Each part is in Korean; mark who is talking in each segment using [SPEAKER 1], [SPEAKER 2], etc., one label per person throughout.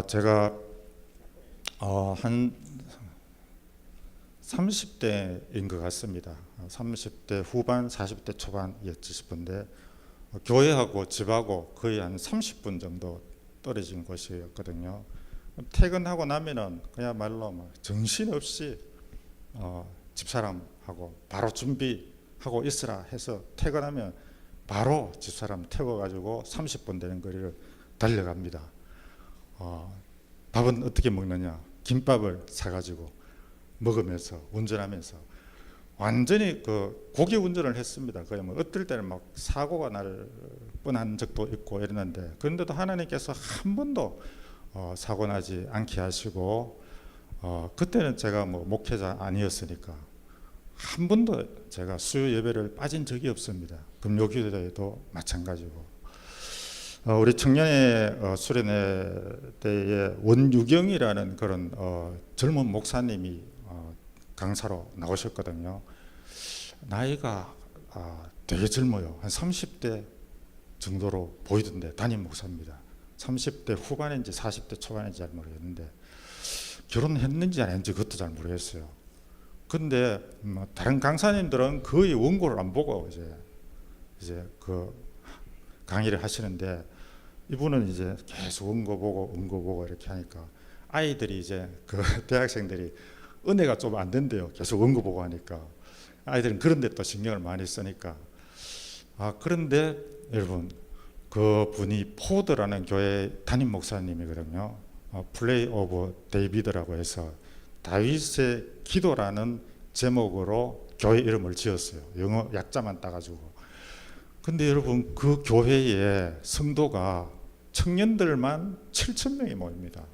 [SPEAKER 1] 제가 한 30대인 것 같습니다. 30대 후반, 40대 초반이었지 싶은데 교회하고 집하고 거의 한 30분 정도 떨어진 곳이었거든요. 퇴근하고 나면은 그야말로 막 정신없이 집사람하고 바로 준비하고 있으라 해서 퇴근하면 바로 집사람 태워가지고 30분 되는 거리를 달려갑니다. 밥은 어떻게 먹느냐? 김밥을 사가지고 먹으면서 운전하면서 완전히 그 고기 운전을 했습니다. 거의 뭐 어떨 때는 막 사고가 날 뻔한 적도 있고 이랬는데, 그런데도 하나님께서 한 번도 사고 나지 않게 하시고, 그때는 제가 뭐 목회자 아니었으니까 한 번도 제가 수요 예배를 빠진 적이 없습니다. 금요기도에도 마찬가지고. 우리 청년의 수련회 때에 원유경이라는 그런 젊은 목사님이 강사로 나오셨거든요. 나이가 되게 젊어요. 한 30대 정도로 보이던데 담임 목사입니다. 30대 후반인지 40대 초반인지 잘 모르겠는데, 결혼했는지 안 했는지 그것도 잘 모르겠어요. 근데 다른 강사님들은 거의 원고를 안 보고 이제 그 강의를 하시는데, 이분은 이제 계속 원고 보고 이렇게 하니까 아이들이 이제 그 대학생들이 은혜가 좀 안 된대요. 계속 원고 보고 하니까 아이들은 그런 데 또 신경을 많이 쓰니까. 그런데 여러분, 그 분이 포드라는 교회 담임 목사님이거든요. 플레이 오브 데이비드라고 해서 다윗의 기도라는 제목으로 교회 이름을 지었어요. 영어 약자만 따가지고. 근데 여러분, 그 교회에 성도가 청년들만 7,000명이 모입니다.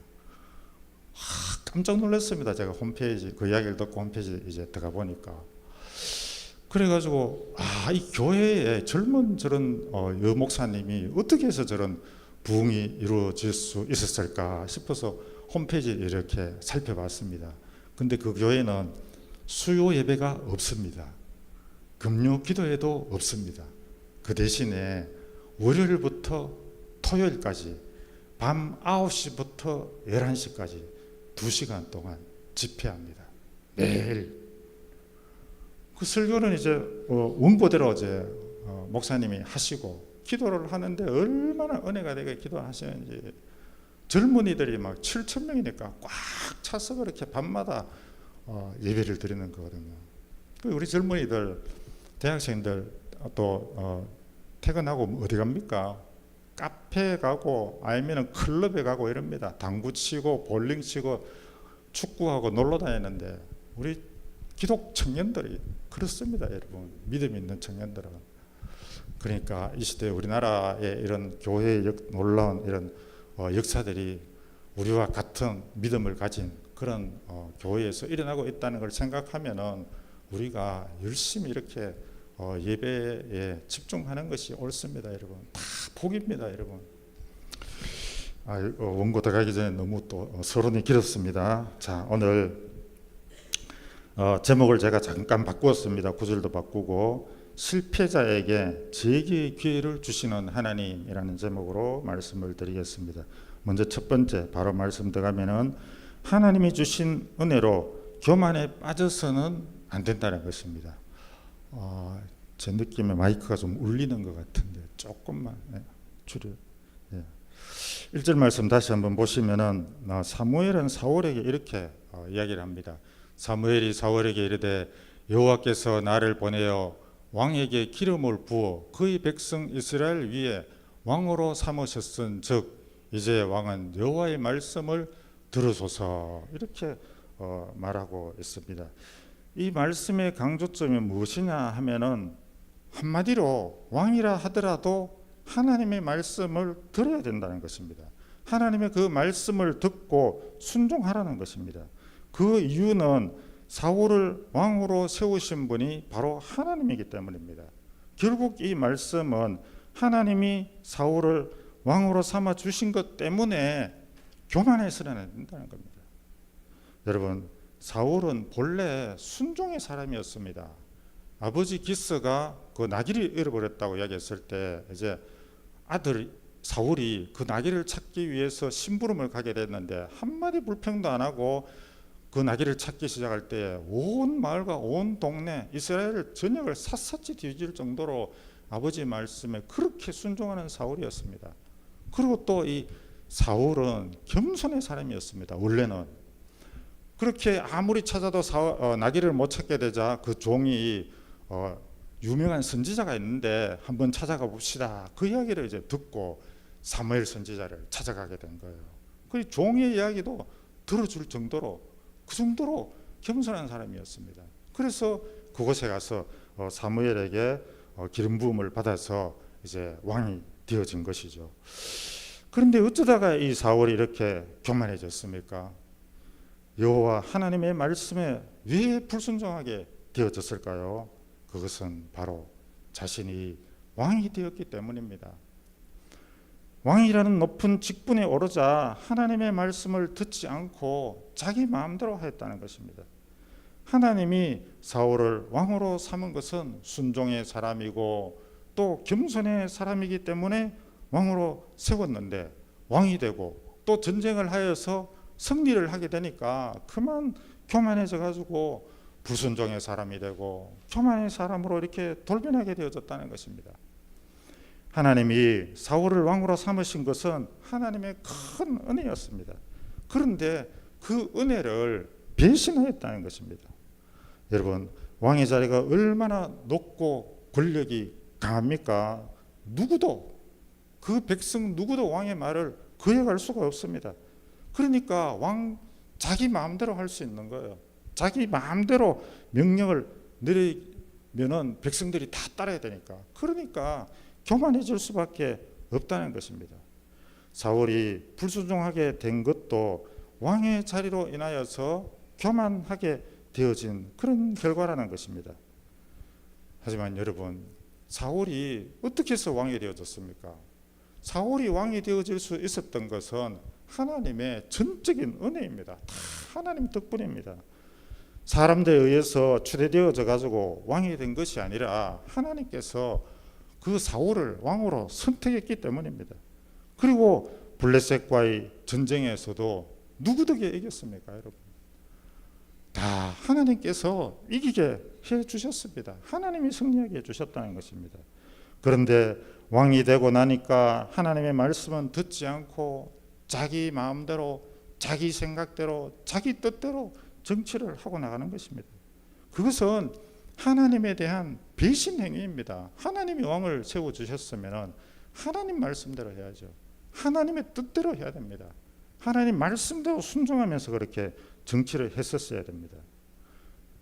[SPEAKER 1] 깜짝 놀랐습니다. 제가 홈페이지 그 이야기를 듣고 홈페이지 이제 들어가 보니까. 그래가지고 이 교회에 젊은 저런 여목사님이 어떻게 해서 저런 부흥이 이루어질 수 있었을까 싶어서 홈페이지 이렇게 살펴봤습니다. 근데 그 교회는 수요 예배가 없습니다. 금요 기도회도 없습니다. 그 대신에 월요일부터 토요일까지 밤 9시부터 11시까지 2시간 동안 집회합니다. 매일. 그 설교는 이제 원고대로 이제 목사님이 하시고 기도를 하는데 얼마나 은혜가 되게 기도하시는지. 젊은이들이 막 7,000명이니까 꽉 차서 그렇게 밤마다 예배를 드리는 거거든요. 우리 젊은이들, 대학생들 또 퇴근하고 어디 갑니까? 카페 가고 아니면 클럽에 가고 이럽니다. 당구 치고 볼링 치고 축구하고 놀러 다니는데, 우리 기독 청년들이 그렇습니다. 여러분, 믿음 있는 청년들은. 그러니까 이 시대 우리나라의 이런 교회의 놀라운 이런 역사들이 우리와 같은 믿음을 가진 그런 교회에서 일어나고 있다는 걸 생각하면은 우리가 열심히 이렇게 예배에 집중하는 것이 옳습니다. 여러분, 다 복입니다. 여러분. 원고 들어가기 전에 너무 또 서론이 길었습니다. 자, 오늘 제목을 제가 잠깐 바꾸었습니다. 구절도 바꾸고 실패자에게 재기의 기회를 주시는 하나님이라는 제목으로 말씀을 드리겠습니다. 먼저 첫 번째 바로 말씀 들어가면은 하나님이 주신 은혜로 교만에 빠져서는 안 된다는 것입니다. 제 느낌에 마이크가 좀 울리는 것 같은데 조금만 줄여. 1절 말씀 다시 한번 보시면은 사무엘은 사울에게 이렇게 이야기를 합니다. 사무엘이 사울에게 이르되 여호와께서 나를 보내어 왕에게 기름을 부어 그의 백성 이스라엘 위에 왕으로 삼으셨은즉 이제 왕은 여호와의 말씀을 들으소서, 이렇게 말하고 있습니다. 이 말씀의 강조점이 무엇이냐 하면은 한마디로 왕이라 하더라도 하나님의 말씀을 들어야 된다는 것입니다. 하나님의 그 말씀을 듣고 순종하라는 것입니다. 그 이유는 사울을 왕으로 세우신 분이 바로 하나님이기 때문입니다. 결국 이 말씀은 하나님이 사울을 왕으로 삼아 주신 것 때문에 교만해서는 안 된다는 겁니다. 여러분, 사울은 본래 순종의 사람이었습니다. 아버지 기스가 그 나귀를 잃어버렸다고 이야기했을 때 이제 아들 사울이 그 나귀를 찾기 위해서 심부름을 가게 됐는데 한마디 불평도 안 하고 그 나귀를 찾기 시작할 때 온 마을과 온 동네 이스라엘 전역을 샅샅이 뒤질 정도로 아버지 말씀에 그렇게 순종하는 사울이었습니다. 그리고 또 이 사울은 겸손의 사람이었습니다. 원래는 그렇게 아무리 찾아도 나귀를 못 찾게 되자 그 종이 유명한 선지자가 있는데 한번 찾아가 봅시다. 그 이야기를 이제 듣고 사무엘 선지자를 찾아가게 된 거예요. 그 종의 이야기도 들어줄 정도로 그 정도로 겸손한 사람이었습니다. 그래서 그곳에 가서 사무엘에게 기름 부음을 받아서 이제 왕이 되어진 것이죠. 그런데 어쩌다가 이 사울이 이렇게 교만해졌습니까? 여호와 하나님의 말씀에 왜 불순종하게 되어졌을까요? 그것은 바로 자신이 왕이 되었기 때문입니다. 왕이라는 높은 직분에 오르자 하나님의 말씀을 듣지 않고 자기 마음대로 하였다는 것입니다. 하나님이 사울을 왕으로 삼은 것은 순종의 사람이고 또 겸손의 사람이기 때문에 왕으로 세웠는데 왕이 되고 또 전쟁을 하여서 승리를 하게 되니까 그만 교만해져 가지고 불순종의 사람이 되고 교만의 사람으로 이렇게 돌변하게 되어졌다는 것입니다. 하나님이 사울을 왕으로 삼으신 것은 하나님의 큰 은혜였습니다. 그런데 그 은혜를 배신하였다는 것입니다. 여러분, 왕의 자리가 얼마나 높고 권력이 강합니까? 누구도 그 백성 누구도 왕의 말을 거역할 수가 없습니다. 그러니까 왕 자기 마음대로 할 수 있는 거예요. 자기 마음대로 명령을 내리면은 백성들이 다 따라야 되니까. 그러니까 교만해질 수밖에 없다는 것입니다. 사울이 불순종하게 된 것도 왕의 자리로 인하여서 교만하게 되어진 그런 결과라는 것입니다. 하지만 여러분, 사울이 어떻게 해서 왕이 되어졌습니까? 사울이 왕이 되어질 수 있었던 것은 하나님의 전적인 은혜입니다. 다 하나님 덕분입니다. 사람들에 의해서 추대되어져 가지고 왕이 된 것이 아니라 하나님께서 그 사울을 왕으로 선택했기 때문입니다. 그리고 블레셋과의 전쟁에서도 누구 덕에 이겼습니까, 여러분? 다 하나님께서 이기게 해 주셨습니다. 하나님이 승리하게 해 주셨다는 것입니다. 그런데 왕이 되고 나니까 하나님의 말씀은 듣지 않고 자기 마음대로, 자기 생각대로, 자기 뜻대로 정치를 하고 나가는 것입니다. 그것은 하나님에 대한 배신 행위입니다. 하나님이 왕을 세워주셨으면 하나님 말씀대로 해야죠. 하나님의 뜻대로 해야 됩니다. 하나님 말씀대로 순종하면서 그렇게 정치를 했었어야 됩니다.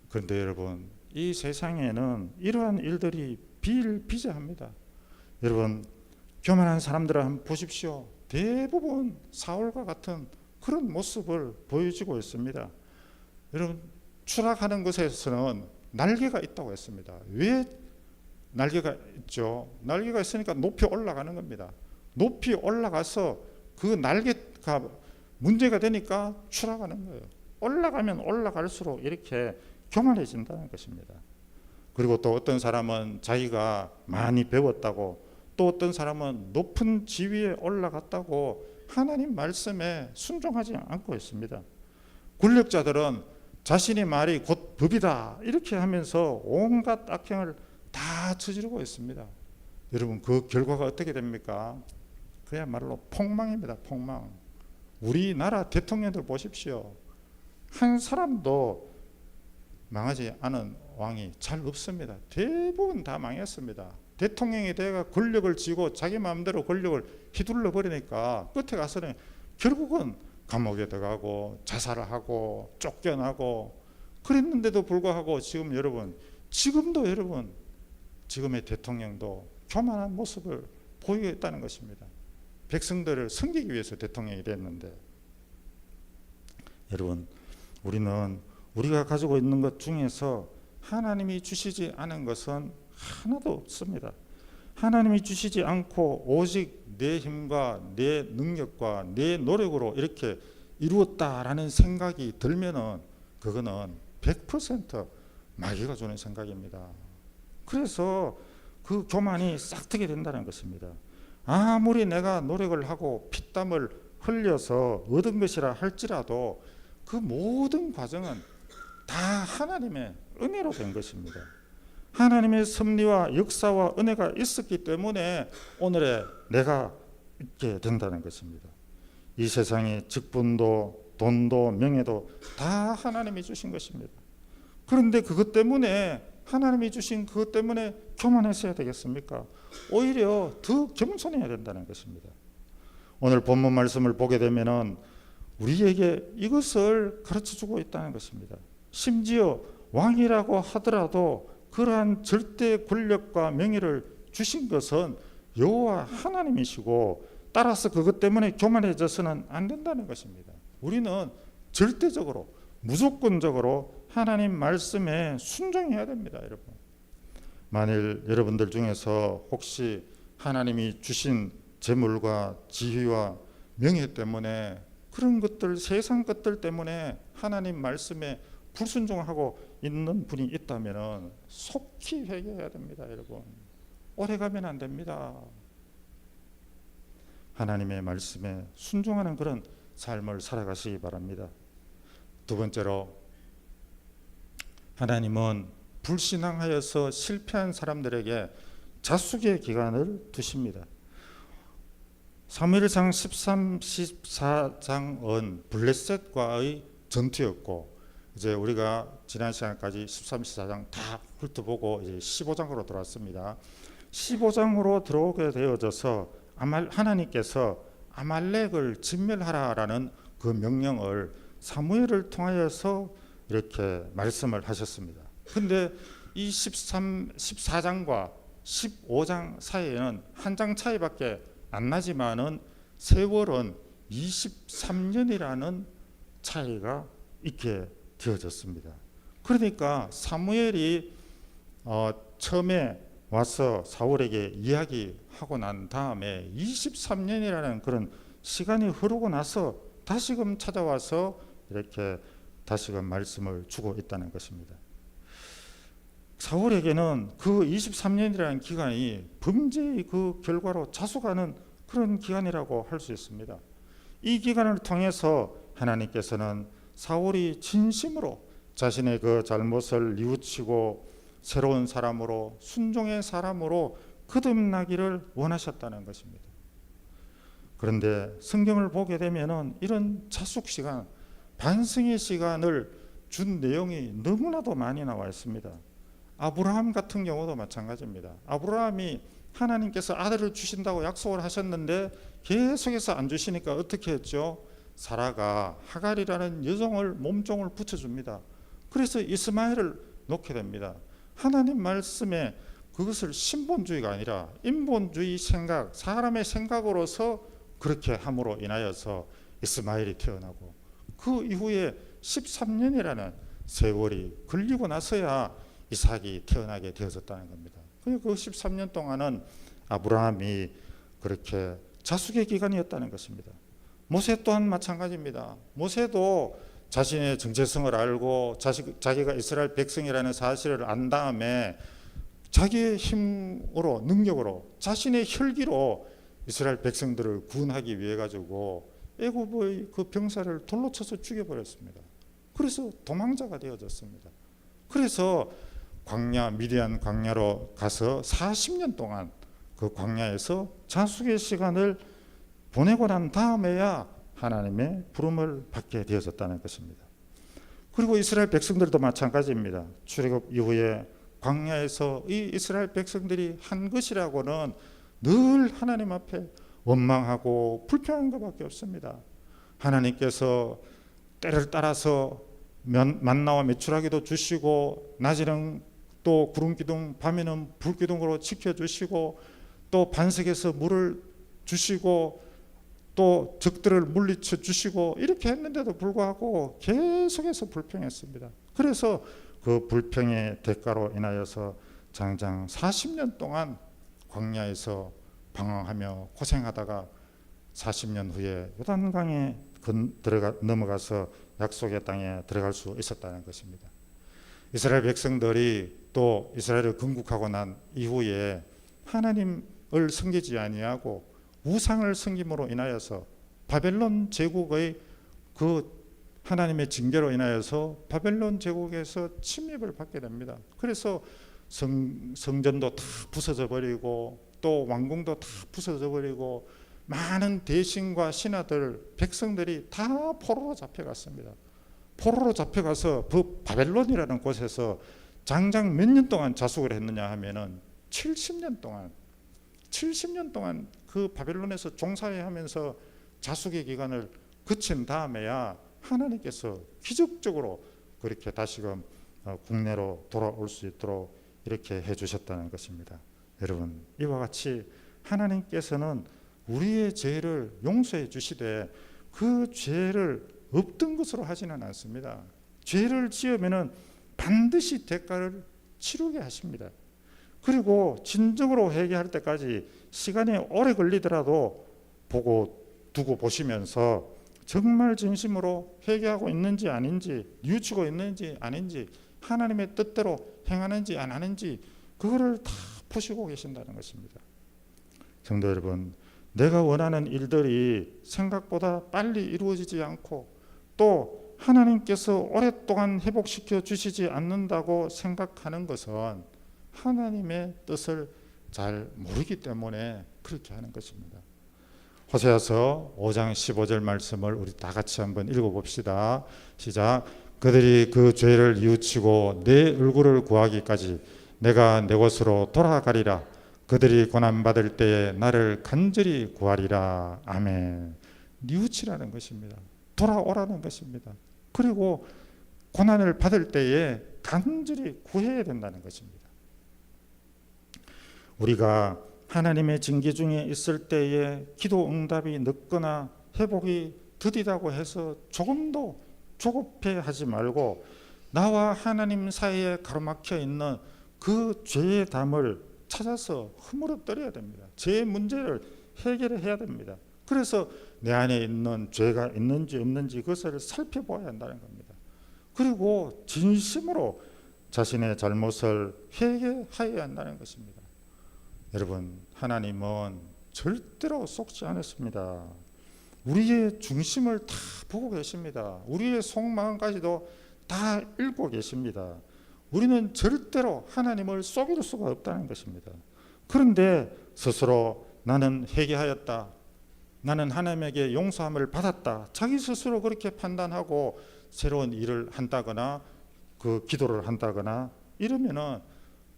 [SPEAKER 1] 그런데 여러분, 이 세상에는 이러한 일들이 비일비재합니다. 여러분, 교만한 사람들을 한번 보십시오. 대부분 사울과 같은 그런 모습을 보여주고 있습니다. 여러분, 추락하는 것에서는 날개가 있다고 했습니다. 왜 날개가 있죠? 날개가 있으니까 높이 올라가는 겁니다. 높이 올라가서 그 날개가 문제가 되니까 추락하는 거예요. 올라가면 올라갈수록 이렇게 교만해진다는 것입니다. 그리고 또 어떤 사람은 자기가 많이 배웠다고, 또 어떤 사람은 높은 지위에 올라갔다고 하나님 말씀에 순종하지 않고 있습니다. 권력자들은 자신의 말이 곧 법이다 이렇게 하면서 온갖 악행을 다 저지르고 있습니다. 여러분, 그 결과가 어떻게 됩니까? 그야말로 폭망입니다. 폭망. 우리나라 대통령들 보십시오. 한 사람도 망하지 않은 왕이 잘 없습니다. 대부분 다 망했습니다. 대통령이 돼가 권력을 쥐고 자기 마음대로 권력을 휘둘러 버리니까 끝에 가서는 결국은 감옥에 들어가고 자살을 하고 쫓겨나고 그랬는데도 불구하고 지금 여러분, 지금도 여러분, 지금의 대통령도 교만한 모습을 보이고 있다는 것입니다. 백성들을 섬기기 위해서 대통령이 됐는데, 여러분, 우리는 우리가 가지고 있는 것 중에서 하나님이 주시지 않은 것은 하나도 없습니다. 하나님이 주시지 않고 오직 내 힘과 내 능력과 내 노력으로 이렇게 이루었다라는 생각이 들면은 그거는 100% 마귀가 주는 생각입니다. 그래서 그 교만이 싹트게 된다는 것입니다. 아무리 내가 노력을 하고 피땀을 흘려서 얻은 것이라 할지라도 그 모든 과정은 다 하나님의 은혜로 된 것입니다. 하나님의 섭리와 역사와 은혜가 있었기 때문에 오늘의 내가 있게 된다는 것입니다. 이 세상의 직분도 돈도 명예도 다 하나님이 주신 것입니다. 그런데 그것 때문에 하나님이 주신 그것 때문에 교만했어야 되겠습니까? 오히려 더 겸손해야 된다는 것입니다. 오늘 본문 말씀을 보게 되면은 우리에게 이것을 가르쳐주고 있다는 것입니다. 심지어 왕이라고 하더라도 그러한 절대 권력과 명예를 주신 것은 여호와 하나님이시고 따라서 그것 때문에 교만해져서는 안 된다는 것입니다. 우리는 절대적으로 무조건적으로 하나님 말씀에 순종해야 됩니다, 여러분. 만일 여러분들 중에서 혹시 하나님이 주신 재물과 지위와 명예 때문에 그런 것들, 세상 것들 때문에 하나님 말씀에 불순종하고 있는 분이 있다면 속히 회개해야 됩니다, 여러분. 오래 가면 안 됩니다. 하나님의 말씀에 순종하는 그런 삶을 살아가시기 바랍니다. 두 번째로, 하나님은 불신앙하여서 실패한 사람들에게 자숙의 기간을 두십니다. 사무엘상 13, 14장은 블레셋과의 전투였고, 이제 우리가 지난 시간까지 13, 14장 다 훑어보고 이제 15장으로 들어왔습니다. 15장으로 들어오게 되어져서 하나님께서 아말렉을 진멸하라라는 그 명령을 사무엘을 통하여서 이렇게 말씀을 하셨습니다. 근데 이 14장과 15장 사이에는 한 장 차이밖에 안 나지만은 세월은 23년이라는 차이가 있게 되어졌습니다. 그러니까 사무엘이 처음에 와서 사울에게 이야기하고 난 다음에 23년이라는 그런 시간이 흐르고 나서 다시금 찾아와서 이렇게 다시금 말씀을 주고 있다는 것입니다. 사울에게는 그 23년이라는 기간이 범죄의 그 결과로 자숙하는 그런 기간이라고 할 수 있습니다. 이 기간을 통해서 하나님께서는 사울이 진심으로 자신의 그 잘못을 뉘우치고 새로운 사람으로, 순종의 사람으로 거듭나기를 원하셨다는 것입니다. 그런데 성경을 보게 되면은 이런 자숙 시간, 반성의 시간을 준 내용이 너무나도 많이 나와 있습니다. 아브라함 같은 경우도 마찬가지입니다. 아브라함이 하나님께서 아들을 주신다고 약속을 하셨는데 계속해서 안 주시니까 어떻게 했죠? 사라가 하갈이라는 여종을 몸종을 붙여줍니다. 그래서 이스마엘을 놓게 됩니다. 하나님 말씀에 그것을 신본주의가 아니라 인본주의 생각, 사람의 생각으로서 그렇게 함으로 인하여서 이스마엘이 태어나고, 그 이후에 13년이라는 세월이 걸리고 나서야 이삭이 태어나게 되어졌다는 겁니다. 그 13년 동안은 아브라함이 그렇게 자숙의 기간이었다는 것입니다. 모세 또한 마찬가지입니다. 모세도 자신의 정체성을 알고 자기가 이스라엘 백성이라는 사실을 안 다음에 자기의 힘으로, 능력으로, 자신의 혈기로 이스라엘 백성들을 구원하기 위해 가지고 애굽의 그 병사를 돌로 쳐서 죽여버렸습니다. 그래서 도망자가 되어졌습니다. 그래서 미디안 광야로 가서 40년 동안 그 광야에서 자숙의 시간을 보내고 난 다음에야 하나님의 부름을 받게 되어졌다는 것입니다. 그리고 이스라엘 백성들도 마찬가지입니다. 출애굽 이후에 광야에서 이 이스라엘 백성들이 한 것이라고는 늘 하나님 앞에 원망하고 불평한 것밖에 없습니다. 하나님께서 때를 따라서 만나와 메추라기도 주시고, 낮에는 또 구름기둥, 밤에는 불기둥으로 지켜주시고, 또 반석에서 물을 주시고, 또 적들을 물리쳐 주시고, 이렇게 했는데도 불구하고 계속해서 불평했습니다. 그래서 그 불평의 대가로 인하여서 장장 40년 동안 광야에서 방황하며 고생하다가 40년 후에 요단강에 넘어가서 약속의 땅에 들어갈 수 있었다는 것입니다. 이스라엘 백성들이 또 이스라엘을 건국하고 난 이후에 하나님을 섬기지 아니하고 우상을 섬김으로 인하여서 바벨론 제국의 그 하나님의 징계로 인하여서 바벨론 제국에서 침입을 받게 됩니다. 그래서 성전도 다 부서져 버리고 또 왕궁도 다 부서져 버리고 많은 대신과 신하들 백성들이 다 포로로 잡혀갔습니다. 포로로 잡혀가서 그 바벨론이라는 곳에서 장장 몇 년 동안 자숙을 했느냐 하면은 70년 동안 그 바벨론에서 종사하면서 자숙의 기간을 거친 다음에야 하나님께서 기적적으로 그렇게 다시금 국내로 돌아올 수 있도록 이렇게 해주셨다는 것입니다. 여러분, 이와 같이 하나님께서는 우리의 죄를 용서해 주시되 그 죄를 없던 것으로 하지는 않습니다. 죄를 지으면은 반드시 대가를 치르게 하십니다. 그리고 진정으로 회개할 때까지 시간이 오래 걸리더라도 두고 보시면서 정말 진심으로 회개하고 있는지 아닌지, 뉘우치고 있는지 아닌지, 하나님의 뜻대로 행하는지 안 하는지 그거를 다 보시고 계신다는 것입니다. 성도 여러분, 내가 원하는 일들이 생각보다 빨리 이루어지지 않고 또 하나님께서 오랫동안 회복시켜 주시지 않는다고 생각하는 것은 하나님의 뜻을 잘 모르기 때문에 그렇게 하는 것입니다. 호세아서 5장 15절 말씀을 우리 다 같이 한번 읽어봅시다. 시작. 그들이 그 죄를 뉘우치고 내 얼굴을 구하기까지 내가 내 곳으로 돌아가리라. 그들이 고난받을 때에 나를 간절히 구하리라. 아멘. 뉘우치라는 것입니다. 돌아오라는 것입니다. 그리고 고난을 받을 때에 간절히 구해야 된다는 것입니다. 우리가 하나님의 징계 중에 있을 때에 기도 응답이 늦거나 회복이 더디다고 해서 조금도 조급해하지 말고 나와 하나님 사이에 가로막혀 있는 그 죄의 담을 찾아서 허물어뜨려야 됩니다. 죄의 문제를 해결해야 됩니다. 그래서 내 안에 있는 죄가 있는지 없는지 그것을 살펴봐야 한다는 겁니다. 그리고 진심으로 자신의 잘못을 회개하여야 한다는 것입니다. 여러분, 하나님은 절대로 속지 않았습니다. 우리의 중심을 다 보고 계십니다. 우리의 속마음까지도 다 읽고 계십니다. 우리는 절대로 하나님을 속일 수가 없다는 것입니다. 그런데 스스로 나는 회개하였다, 나는 하나님에게 용서함을 받았다, 자기 스스로 그렇게 판단하고 새로운 일을 한다거나 그 기도를 한다거나 이러면은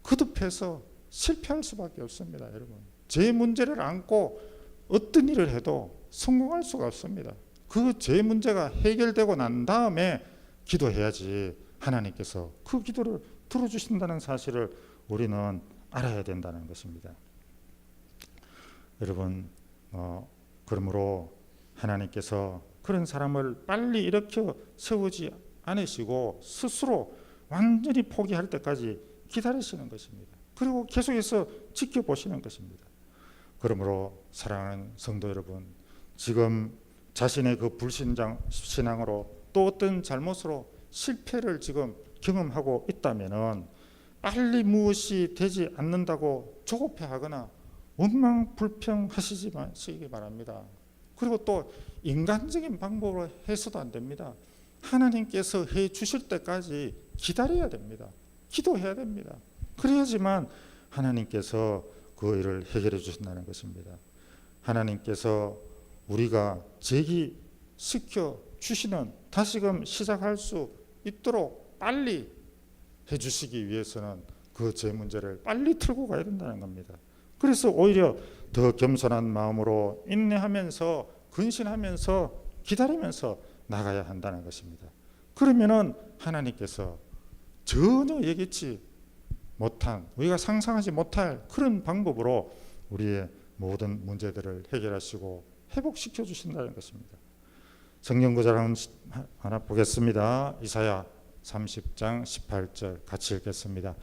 [SPEAKER 1] 거듭해서 실패할 수밖에 없습니다. 여러분, 제 문제를 안고 어떤 일을 해도 성공할 수가 없습니다. 그 제 문제가 해결되고 난 다음에 기도해야지 하나님께서 그 기도를 들어주신다는 사실을 우리는 알아야 된다는 것입니다. 여러분, 그러므로 하나님께서 그런 사람을 빨리 일으켜 세우지 않으시고 스스로 완전히 포기할 때까지 기다리시는 것입니다. 그리고 계속해서 지켜보시는 것입니다. 그러므로 사랑하는 성도 여러분, 지금 자신의 그 불신앙으로 또 어떤 잘못으로 실패를 지금 경험하고 있다면은 빨리 무엇이 되지 않는다고 조급해하거나 원망불평하시지 마시기 바랍니다. 그리고 또 인간적인 방법으로 해서도 안 됩니다. 하나님께서 해 주실 때까지 기다려야 됩니다. 기도해야 됩니다. 그래야지만 하나님께서 그 일을 해결해 주신다는 것입니다. 하나님께서 우리가 제기시켜 주시는 다시금 시작할 수 있도록 빨리 해주시기 위해서는 그 제 문제를 빨리 틀고 가야 된다는 겁니다. 그래서 오히려 더 겸손한 마음으로 인내하면서 근신하면서 기다리면서 나가야 한다는 것입니다. 그러면은 하나님께서 전혀 예기치 못한, 우리가 상상하지 못할 그런 방법으로 우리의 모든 문제들을 해결하시고 회복시켜 주신다는 것입니다. 성경 구절 하나 보겠습니다. 이사야 30장 18절 같이 읽겠습니다.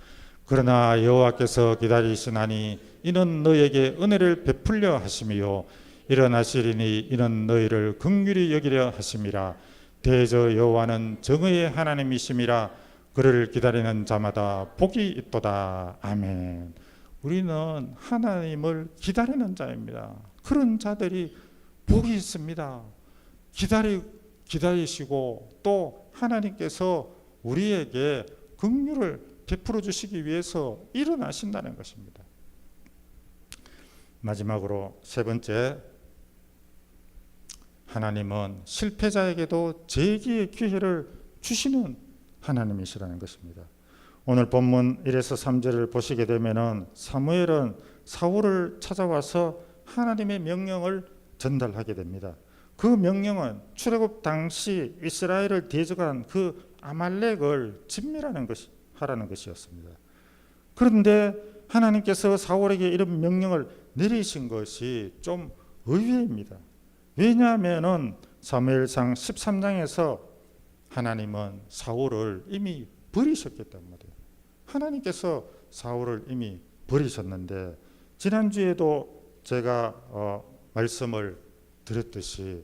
[SPEAKER 1] 그러나 여호와께서 기다리시나니 이는 너에게 은혜를 베풀려 하심이요 일어나시리니 이는 너희를 긍휼히 여기려 하심이라. 대저 여호와는 정의의 하나님이심이라. 그를 기다리는 자마다 복이 있도다. 아멘. 우리는 하나님을 기다리는 자입니다. 그런 자들이 복이 있습니다. 기다리시고 또 하나님께서 우리에게 긍휼을 베풀어 주시기 위해서 일어나신다는 것입니다. 마지막으로 세 번째, 하나님은 실패자에게도 재기의 기회를 주시는 하나님이시라는 것입니다. 오늘 본문 1에서 3절을 보시게 되면은 사무엘은 사울을 찾아와서 하나님의 명령을 전달하게 됩니다. 그 명령은 출애굽 당시 이스라엘을 대적한 그 아말렉을 하라는 것이었습니다. 그런데 하나님께서 사울에게 이런 명령을 내리신 것이 좀 의외입니다. 왜냐하면은 사무엘상 13장에서 하나님은 사울을 이미 버리셨기 때문에, 하나님께서 사울을 이미 버리셨는데, 지난주에도 제가 말씀을 드렸듯이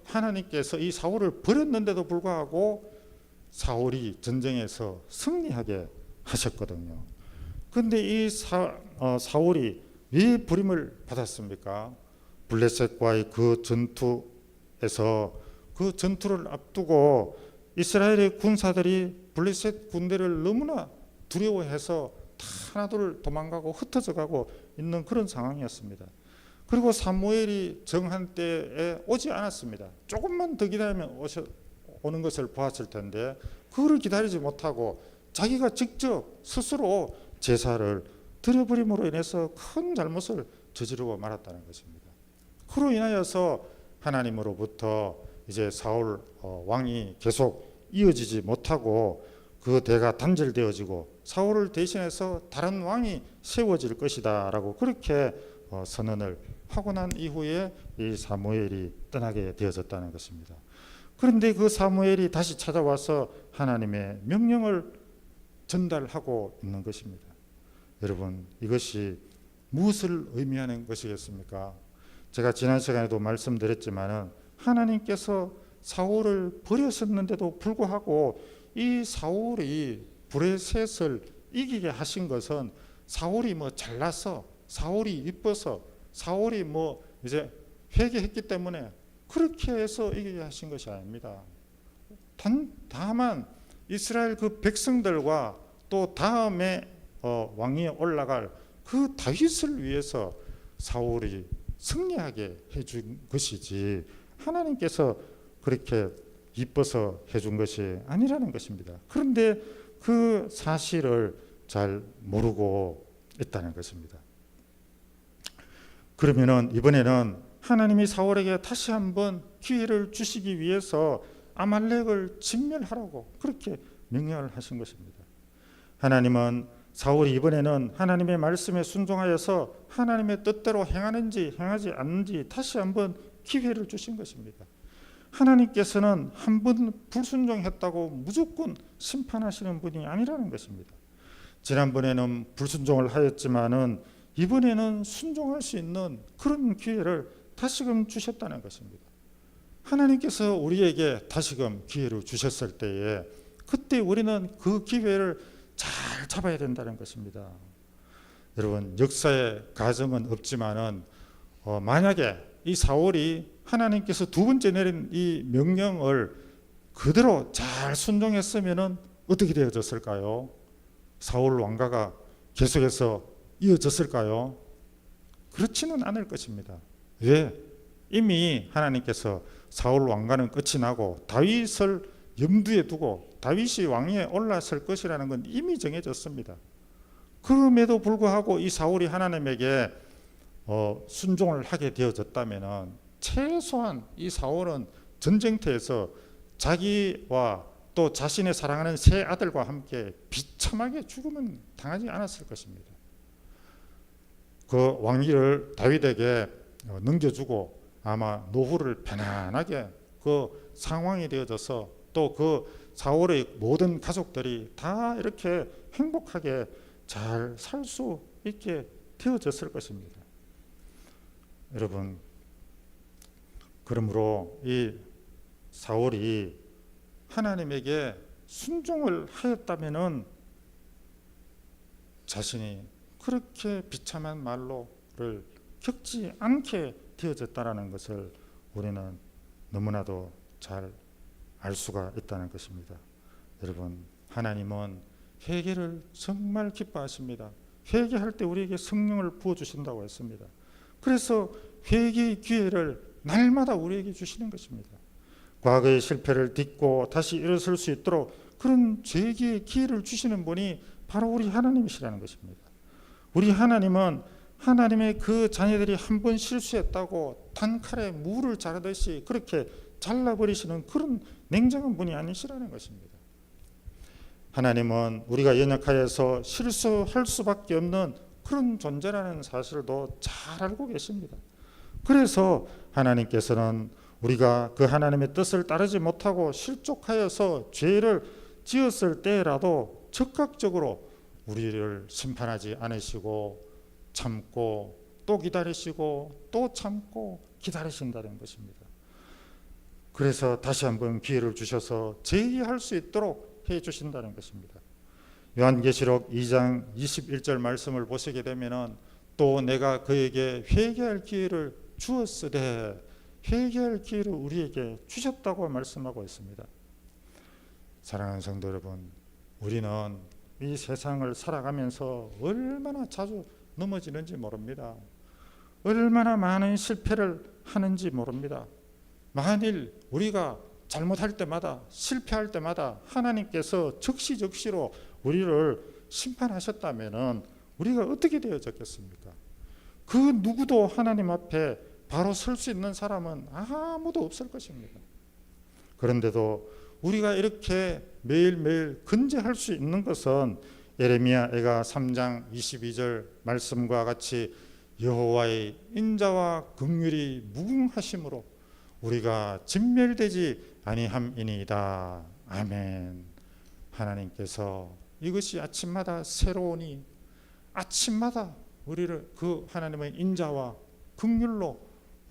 [SPEAKER 1] 하나님께서 이 사울을 버렸는데도 불구하고 사울이 전쟁에서 승리하게 하셨거든요. 그런데 이 사울이 왜 버림을 받았습니까? 블레셋과의 그 전투에서, 그 전투를 앞두고 이스라엘의 군사들이 블레셋 군대를 너무나 두려워해서 다 하나둘 도망가고 흩어져 가고 있는 그런 상황이었습니다. 그리고 사무엘이 정한 때에 오지 않았습니다. 조금만 더 기다리면 오는 것을 보았을 텐데, 그거를 기다리지 못하고 자기가 직접 스스로 제사를 드려버림으로 인해서 큰 잘못을 저지르고 말았다는 것입니다. 그로 인하여서 하나님으로부터 이제 사울 왕이 계속 이어지지 못하고 그 대가 단절되어지고 사울을 대신해서 다른 왕이 세워질 것이다 라고 그렇게 선언을 하고 난 이후에 이 사무엘이 떠나게 되어졌다는 것입니다. 그런데 그 사무엘이 다시 찾아와서 하나님의 명령을 전달하고 있는 것입니다. 여러분, 이것이 무엇을 의미하는 것이겠습니까? 제가 지난 시간에도 말씀드렸지만은 하나님께서 사울을 버렸었는데도 불구하고 이 사울이 블레셋을 이기게 하신 것은 사울이 잘나서, 사울이 이뻐서, 사울이 이제 회개했기 때문에 그렇게 해서 이기게 하신 것이 아닙니다. 다만 이스라엘 그 백성들과 또 다음에 왕위에 올라갈 그 다윗을 위해서 사울이 승리하게 해준 것이지, 하나님께서 그렇게 이뻐서 해준 것이 아니라는 것입니다. 그런데 그 사실을 잘 모르고 있다는 것입니다. 그러면은 이번에는 하나님이 사울에게 다시 한번 기회를 주시기 위해서 아말렉을 진멸하라고 그렇게 명령을 하신 것입니다. 하나님은 사울이 이번에는 하나님의 말씀에 순종하여서 하나님의 뜻대로 행하는지 행하지 않는지 다시 한번 기회를 주신 것입니다. 하나님께서는 한 번 불순종했다고 무조건 심판하시는 분이 아니라는 것입니다. 지난번에는 불순종을 하였지만은 이번에는 순종할 수 있는 그런 기회를 다시금 주셨다는 것입니다. 하나님께서 우리에게 다시금 기회를 주셨을 때에 그때 우리는 그 기회를 잘 잡아야 된다는 것입니다. 여러분, 역사의 가정은 없지만은 만약에 이 사울이 하나님께서 두 번째 내린 이 명령을 그대로 잘 순종했으면은 어떻게 되어졌을까요? 사울 왕가가 계속해서 이어졌을까요? 그렇지는 않을 것입니다. 왜? 이미 하나님께서 사울 왕가는 끝이 나고 다윗을 염두에 두고 다윗이 왕위에 올랐을 것이라는 건 이미 정해졌습니다. 그럼에도 불구하고 이 사울이 하나님에게 순종을 하게 되어졌다면 최소한 이 사울은 전쟁터에서 자기와 또 자신의 사랑하는 세 아들과 함께 비참하게 죽음은 당하지 않았을 것입니다. 그 왕위를 다윗에게 넘겨주고 아마 노후를 편안하게 그 상황이 되어져서 또 그 사울의 모든 가족들이 다 이렇게 행복하게 잘 살 수 있게 되어졌을 것입니다. 여러분, 그러므로 이 사울이 하나님에게 순종을 하였다면은 자신이 그렇게 비참한 말로를 겪지 않게 되어졌다는 것을 우리는 너무나도 잘 알 수가 있다는 것입니다. 여러분, 하나님은 회개를 정말 기뻐하십니다. 회개할 때 우리에게 성령을 부어주신다고 했습니다. 그래서 회개의 기회를 날마다 우리에게 주시는 것입니다. 과거의 실패를 딛고 다시 일어설 수 있도록 그런 죄기의 기회를 주시는 분이 바로 우리 하나님이시라는 것입니다. 우리 하나님은 하나님의 그 자녀들이 한 번 실수했다고 단칼에 무를 자르듯이 그렇게 잘라버리시는 그런 냉정한 분이 아니시라는 것입니다. 하나님은 우리가 연약하여서 실수할 수밖에 없는 그런 존재라는 사실도 잘 알고 계십니다. 그래서 하나님께서는 우리가 그 하나님의 뜻을 따르지 못하고 실족하여서 죄를 지었을 때라도 즉각적으로 우리를 심판하지 않으시고 참고 또 기다리시고 또 참고 기다리신다는 것입니다. 그래서 다시 한번 기회를 주셔서 재회할 수 있도록 해 주신다는 것입니다. 요한계시록 2장 21절 말씀을 보시게 되면은 또 내가 그에게 회개할 기회를 주었으되 회개할 기회를 우리에게 주셨다고 말씀하고 있습니다. 사랑하는 성도 여러분, 우리는 이 세상을 살아가면서 얼마나 자주 넘어지는지 모릅니다. 얼마나 많은 실패를 하는지 모릅니다. 만일 우리가 잘못할 때마다 실패할 때마다 하나님께서 적시적시로 우리를 심판하셨다면 우리가 어떻게 되어졌겠습니까? 그 누구도 하나님 앞에 바로 설 수 있는 사람은 아무도 없을 것입니다. 그런데도 우리가 이렇게 매일매일 근제할 수 있는 것은 예레미야가 3장 22절 말씀과 같이 여호와의 인자와 긍휼이 무궁하심으로 우리가 진멸되지 아니함이니이다. 아멘. 하나님께서 이것이 아침마다 새로우니 아침마다 우리를 그 하나님의 인자와 긍휼로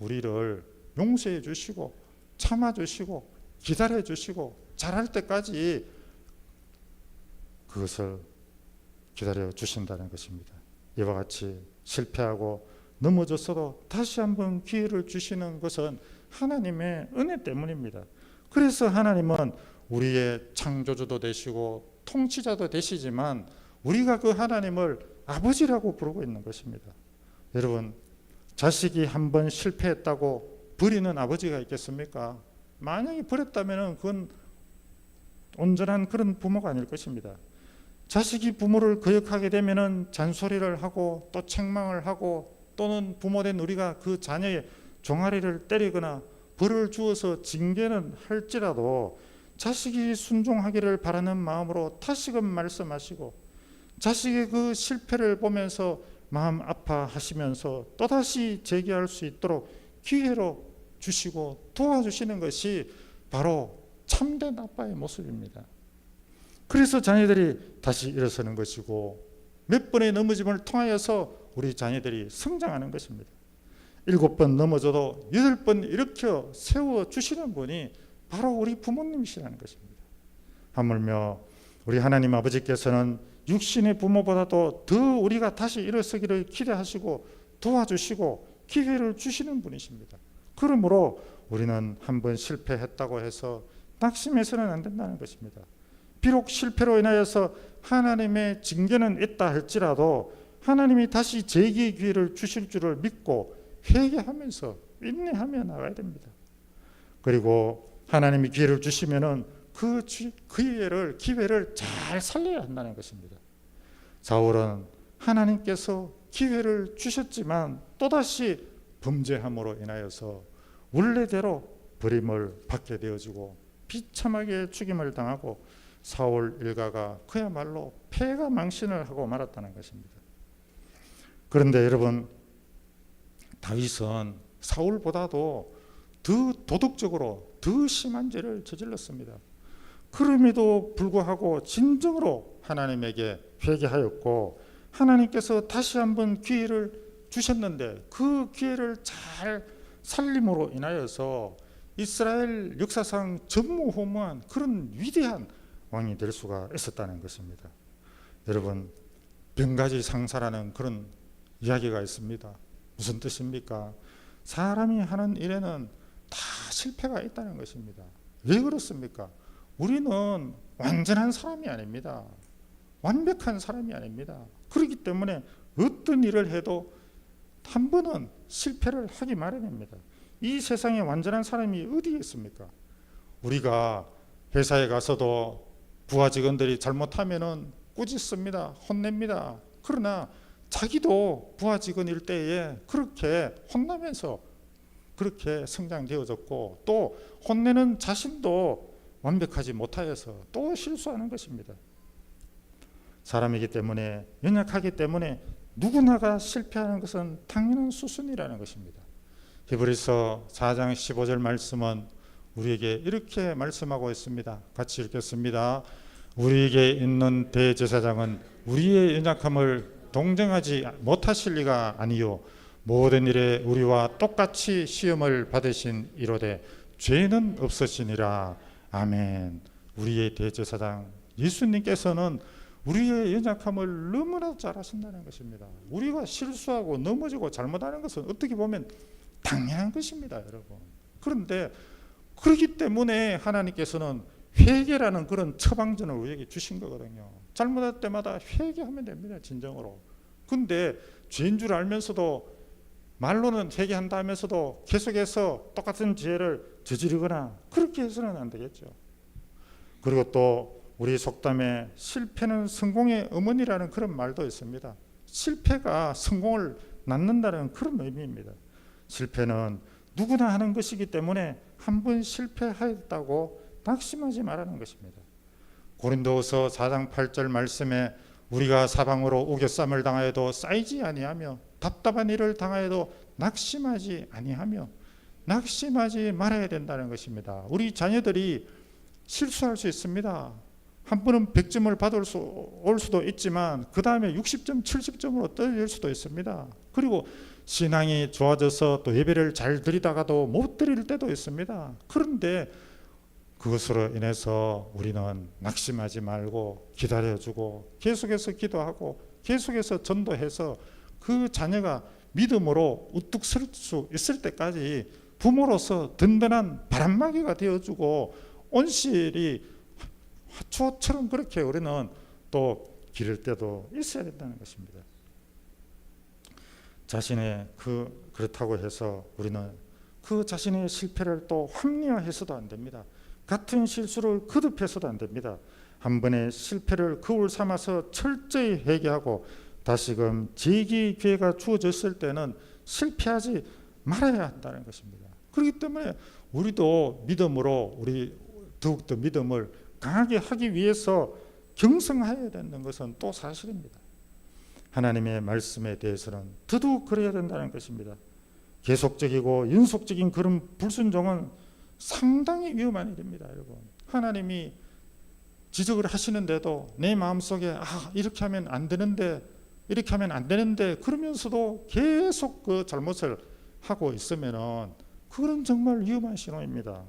[SPEAKER 1] 우리를 용서해 주시고 참아 주시고 기다려 주시고 잘할 때까지 그것을 기다려 주신다는 것입니다. 이와 같이 실패하고 넘어졌어도 다시 한번 기회를 주시는 것은 하나님의 은혜 때문입니다. 그래서 하나님은 우리의 창조주도 되시고 통치자도 되시지만 우리가 그 하나님을 아버지라고 부르고 있는 것입니다. 여러분, 자식이 한번 실패했다고 버리는 아버지가 있겠습니까? 만약에 버렸다면 그건 온전한 그런 부모가 아닐 것입니다. 자식이 부모를 거역하게 되면 잔소리를 하고 또 책망을 하고 또는 부모된 우리가 그 자녀의 종아리를 때리거나 벌을 주어서 징계는 할지라도 자식이 순종하기를 바라는 마음으로 다시금 말씀하시고 자식의 그 실패를 보면서 마음 아파하시면서 또다시 재기할 수 있도록 기회로 주시고 도와주시는 것이 바로 참된 아빠의 모습입니다. 그래서 자녀들이 다시 일어서는 것이고 몇 번의 넘어짐을 통하여서 우리 자녀들이 성장하는 것입니다. 7번 넘어져도 8번 일으켜 세워주시는 분이 바로 우리 부모님이시라는 것입니다. 하물며 우리 하나님 아버지께서는 육신의 부모보다도 더 우리가 다시 일어서기를 기대하시고 도와주시고 기회를 주시는 분이십니다. 그러므로 우리는 한번 실패했다고 해서 낙심해서는 안 된다는 것입니다. 비록 실패로 인하여서 하나님의 징계는 있다 할지라도 하나님이 다시 재기의 기회를 주실 줄을 믿고 회개하면서 인내하며 나가야 됩니다. 그리고 하나님이 기회를 주시면은 그 기회를 잘 살려야 한다는 것입니다. 사울은 하나님께서 기회를 주셨지만 또다시 범죄함으로 인하여서 원래대로 버림을 받게 되어지고 비참하게 죽임을 당하고 사울 일가가 그야말로 패가 망신을 하고 말았다는 것입니다. 그런데 여러분, 다윗은 사울보다도 더 도덕적으로 더 심한 죄를 저질렀습니다. 그럼에도 불구하고 진정으로 하나님에게 회개하였고 하나님께서 다시 한번 기회를 주셨는데 그 기회를 잘 살림으로 인하여서 이스라엘 역사상 전무후무한 그런 위대한 왕이 될 수가 있었다는 것입니다. 여러분, 병가지 상사라는 그런 이야기가 있습니다. 무슨 뜻입니까? 사람이 하는 일에는 다 실패가 있다는 것입니다. 왜 그렇습니까? 우리는 완전한 사람이 아닙니다. 완벽한 사람이 아닙니다. 그렇기 때문에 어떤 일을 해도 한 번은 실패를 하기 마련입니다. 이 세상에 완전한 사람이 어디 있습니까? 우리가 회사에 가서도 부하 직원들이 잘못하면은 꾸짖습니다. 혼냅니다. 그러나 자기도 부하 직원일 때에 그렇게 혼나면서 그렇게 성장되어졌고, 또 혼내는 자신도 완벽하지 못하여서 또 실수하는 것입니다. 사람이기 때문에, 연약하기 때문에 누구나가 실패하는 것은 당연한 수순이라는 것입니다. 히브리서 4장 15절 말씀은 우리에게 이렇게 말씀하고 있습니다. 같이 읽겠습니다. 우리에게 있는 대제사장은 우리의 연약함을 동정하지 못하실 리가 아니요 모든 일에 우리와 똑같이 시험을 받으신 이로되 죄는 없으시니라. 아멘. 우리의 대제사장 예수님께서는 우리의 연약함을 너무나 잘 아신다는 것입니다. 우리가 실수하고 넘어지고 잘못하는 것은 어떻게 보면 당연한 것입니다, 여러분. 그런데 그렇기 때문에 하나님께서는 회개라는 그런 처방전을 우리에게 주신 거거든요. 잘못할 때마다 회개하면 됩니다, 진정으로. 근데 죄인 줄 알면서도, 말로는 회개한다 하면서도 계속해서 똑같은 죄를 저지르거나 그렇게 해서는 안 되겠죠. 그리고 또 우리 속담에 실패는 성공의 어머니라는 그런 말도 있습니다. 실패가 성공을 낳는다는 그런 의미입니다. 실패는 누구나 하는 것이기 때문에 한 번 실패하였다고 낙심하지 말라는 것입니다. 고린도후서 4장 8절 말씀에 우리가 사방으로 우겨쌈을 당하여도 쌓이지 아니하며 답답한 일을 당하여도 낙심하지 아니하며, 낙심하지 말아야 된다는 것입니다. 우리 자녀들이 실수할 수 있습니다. 한 번은 100점을 받을 올 수도 있지만 그 다음에 60점, 70점으로 떨어질 수도 있습니다. 그리고 신앙이 좋아져서 또 예배를 잘 드리다가도 못 드릴 때도 있습니다. 그런데 그것으로 인해서 우리는 낙심하지 말고 기다려주고 계속해서 기도하고 계속해서 전도해서 그 자녀가 믿음으로 우뚝 설 수 있을 때까지 부모로서 든든한 바람막이가 되어주고 온실이 화초처럼 그렇게 우리는 또 기를 때도 있어야 된다는 것입니다. 자신의 그렇다고 해서 우리는 그 자신의 실패를 또 합리화해서도 안 됩니다. 같은 실수를 거듭해서도 안 됩니다. 한 번의 실패를 거울 삼아서 철저히 회개하고 다시금 재기 기회가 주어졌을 때는 실패하지 말아야 한다는 것입니다. 그렇기 때문에 우리도 믿음으로 우리 더욱더 믿음을 강하게 하기 위해서 경성해야 되는 것은 또 사실입니다. 하나님의 말씀에 대해서는 더더욱 그래야 된다는 것입니다. 계속적이고 연속적인 그런 불순종은 상당히 위험한 일입니다, 여러분. 하나님이 지적을 하시는데도 내 마음속에 이렇게 하면 안 되는데, 이렇게 하면 안 되는데 그러면서도 계속 그 잘못을 하고 있으면은 그건 정말 위험한 신호입니다.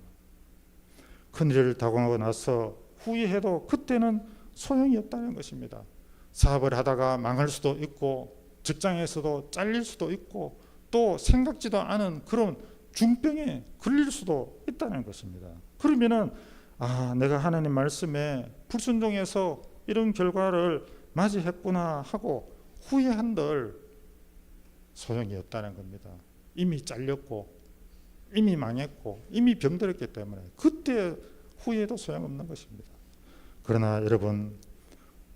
[SPEAKER 1] 큰일을 당하고 나서 후회해도 그때는 소용이 없다는 것입니다. 사업을 하다가 망할 수도 있고 직장에서도 잘릴 수도 있고 또 생각지도 않은 그런 중병에 걸릴 수도 있다는 것입니다. 그러면은 내가 하나님 말씀에 불순종해서 이런 결과를 맞이했구나 하고 후회한들 소용이 없다는 겁니다. 이미 잘렸고 이미 망했고 이미 병들었기 때문에 그때 후회도 소용없는 것입니다. 그러나 여러분,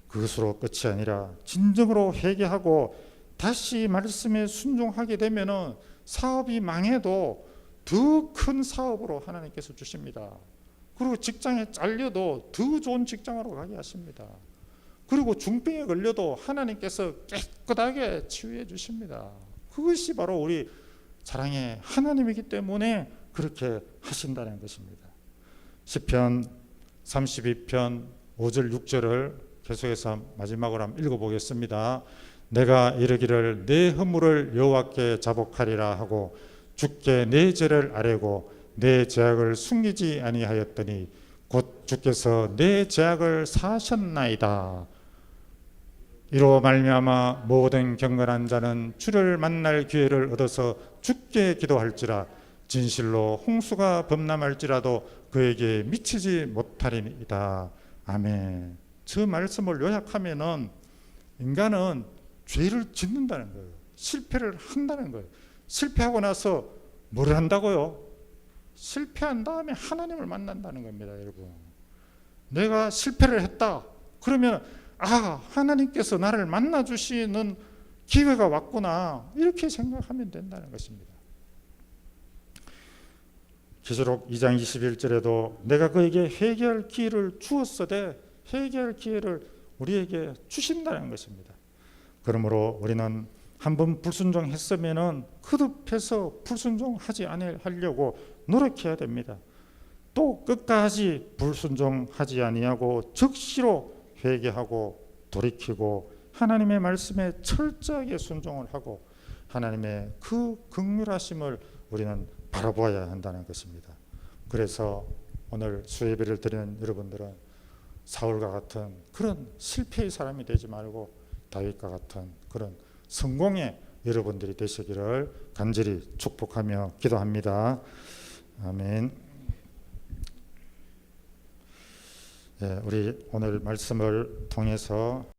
[SPEAKER 1] 그것으로 끝이 아니라 진정으로 회개하고 다시 말씀에 순종하게 되면은 사업이 망해도 더 큰 사업으로 하나님께서 주십니다. 그리고 직장에 잘려도 더 좋은 직장으로 가게 하십니다. 그리고 중병에 걸려도 하나님께서 깨끗하게 치유해 주십니다. 그것이 바로 우리 사랑의 하나님이기 때문에 그렇게 하신다는 것입니다. 시편 32편 5절 6절을 계속해서 마지막으로 한번 읽어보겠습니다. 내가 이르기를 내 허물을 여호와께 자복하리라 하고 주께 내 죄를 아뢰고 내 죄악을 숨기지 아니하였더니 곧 주께서 내 죄악을 사하셨나이다. 이로 말미암아 모든 경건한 자는 주를 만날 기회를 얻어서 주께 기도할지라. 진실로 홍수가 범람할지라도 그에게 미치지 못하리이다. 아멘. 저 말씀을 요약하면은 인간은 죄를 짓는다는 거예요. 실패를 한다는 거예요. 실패하고 나서 뭘 한다고요? 실패한 다음에 하나님을 만난다는 겁니다, 여러분. 내가 실패를 했다. 그러면 하나님께서 나를 만나 주시는 기회가 왔구나. 이렇게 생각하면 된다는 것입니다. 계시록 2장 21절에도 내가 그에게 회개할 기회를 주었으되 회개할 기회를 우리에게 주신다는 것입니다. 그러므로 우리는 한번 불순종했으면은 거듭해서 불순종하지 않으려고 노력해야 됩니다. 또 끝까지 불순종하지 아니하고 적시로 회개하고 돌이키고 하나님의 말씀에 철저하게 순종을 하고 하나님의 그 긍휼하심을 우리는 바라보아야 한다는 것입니다. 그래서 오늘 수예배를 드리는 여러분들은 사울과 같은 그런 실패의 사람이 되지 말고 다윗과 같은 그런 성공의 여러분들이 되시기를 간절히 축복하며 기도합니다. 아멘. 우리 오늘 말씀을 통해서